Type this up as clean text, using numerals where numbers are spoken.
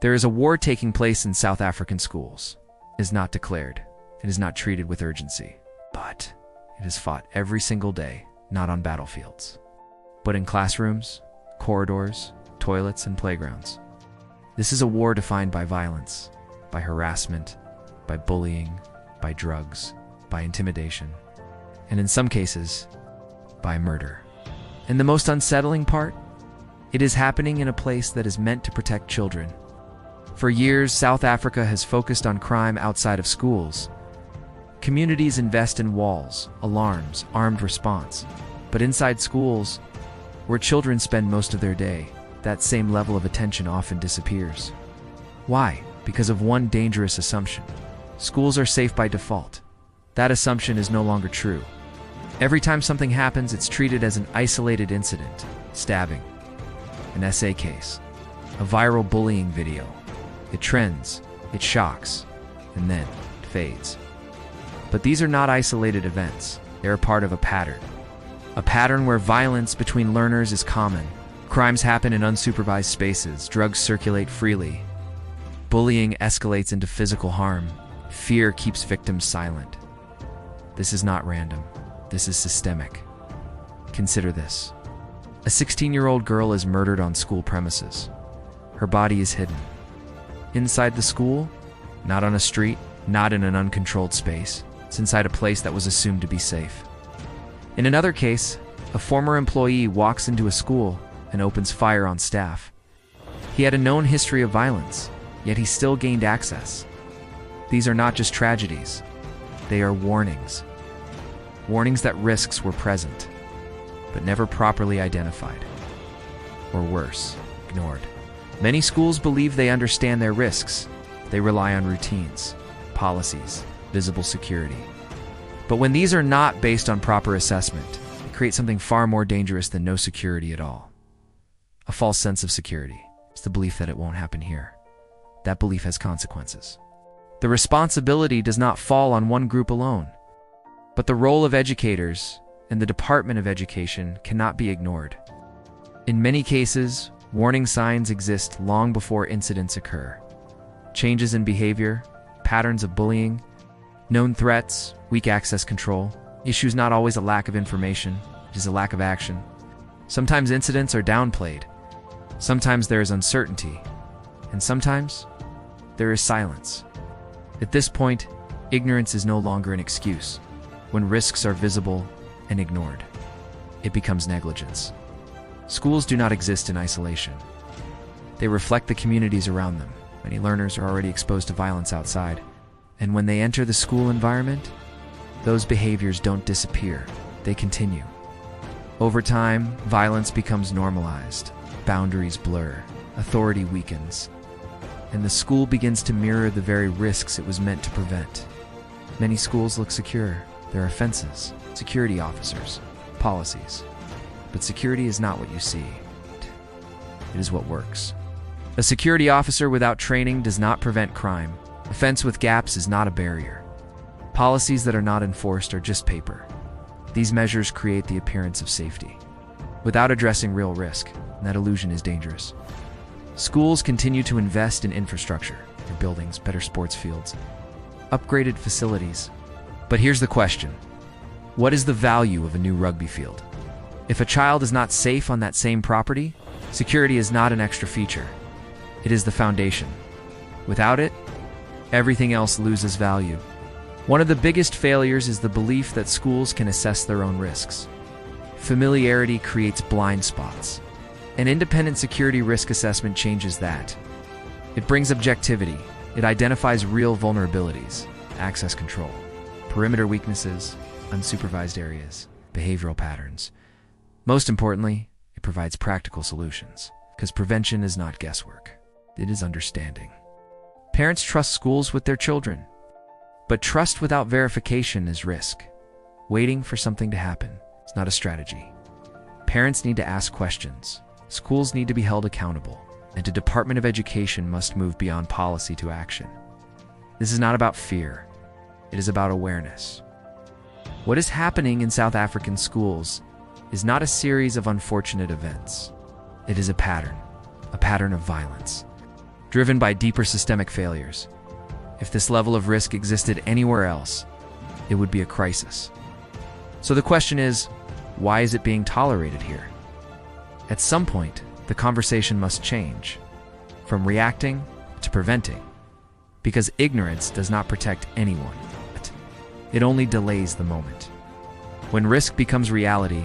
There is a war taking place in South African schools. It is not declared. It is not treated with urgency. But it is fought every single day, not on battlefields, but in classrooms, corridors, toilets, and playgrounds. This is a war defined by violence, by harassment, by bullying, by drugs, by intimidation, and in some cases, by murder. And the most unsettling part? It is happening in a place that is meant to protect children. For years, South Africa has focused on crime outside of schools. Communities invest in walls, alarms, armed response. But inside schools, where children spend most of their day, that same level of attention often disappears. Why? Because of one dangerous assumption. Schools are safe by default. That assumption is no longer true. Every time something happens, it's treated as an isolated incident, stabbing, an SA case, a viral bullying video. It trends, it shocks, and then it fades. But these are not isolated events. They are part of a pattern where violence between learners is common. Crimes happen in unsupervised spaces, drugs circulate freely. Bullying escalates into physical harm. Fear keeps victims silent. This is not random. This is systemic. Consider this. A 16-year-old girl is murdered on school premises. Her body is hidden. Inside the school, not on a street, not in an uncontrolled space. It's inside a place that was assumed to be safe. In another case, a former employee walks into a school and opens fire on staff. He had a known history of violence, yet he still gained access. These are not just tragedies. They are warnings. Warnings that risks were present, but never properly identified. Or worse, ignored. Many schools believe they understand their risks. They rely on routines, policies, visible security. But when these are not based on proper assessment, it creates something far more dangerous than no security at all. A false sense of security. It's the belief that it won't happen here. That belief has consequences. The responsibility does not fall on one group alone, but the role of educators and the Department of Education cannot be ignored. In many cases, warning signs exist long before incidents occur. Changes in behavior, patterns of bullying, known threats, weak access control. Issues not always a lack of information, it is a lack of action. Sometimes incidents are downplayed. Sometimes there is uncertainty. And sometimes there is silence. At this point, ignorance is no longer an excuse. When risks are visible and ignored, it becomes negligence. Schools do not exist in isolation. They reflect the communities around them. Many learners are already exposed to violence outside. And when they enter the school environment, those behaviors don't disappear. They continue. Over time, violence becomes normalized. Boundaries blur. Authority weakens. And the school begins to mirror the very risks it was meant to prevent. Many schools look secure. There are fences, security officers, policies. But security is not what you see. It is what works. A security officer without training does not prevent crime. A fence with gaps is not a barrier. Policies that are not enforced are just paper. These measures create the appearance of safety, without addressing real risk, and that illusion is dangerous. Schools continue to invest in infrastructure, their buildings, better sports fields, upgraded facilities. But here's the question. What is the value of a new rugby field? If a child is not safe on that same property, security is not an extra feature. It is the foundation. Without it, everything else loses value. One of the biggest failures is the belief that schools can assess their own risks. Familiarity creates blind spots. An independent security risk assessment changes that. It brings objectivity. It identifies real vulnerabilities, access control, perimeter weaknesses, unsupervised areas, behavioral patterns. Most importantly, it provides practical solutions, because prevention is not guesswork. It is understanding. Parents trust schools with their children, but trust without verification is risk. Waiting for something to happen is not a strategy. Parents need to ask questions. Schools need to be held accountable, and the Department of Education must move beyond policy to action. This is not about fear. It is about awareness. What is happening in South African schools is not a series of unfortunate events. It is a pattern of violence. driven by deeper systemic failures. If this level of risk existed anywhere else, it would be a crisis. So the question is, why is it being tolerated here? At some point, the conversation must change, from reacting to preventing, because ignorance does not protect anyone. It only delays the moment. When risk becomes reality,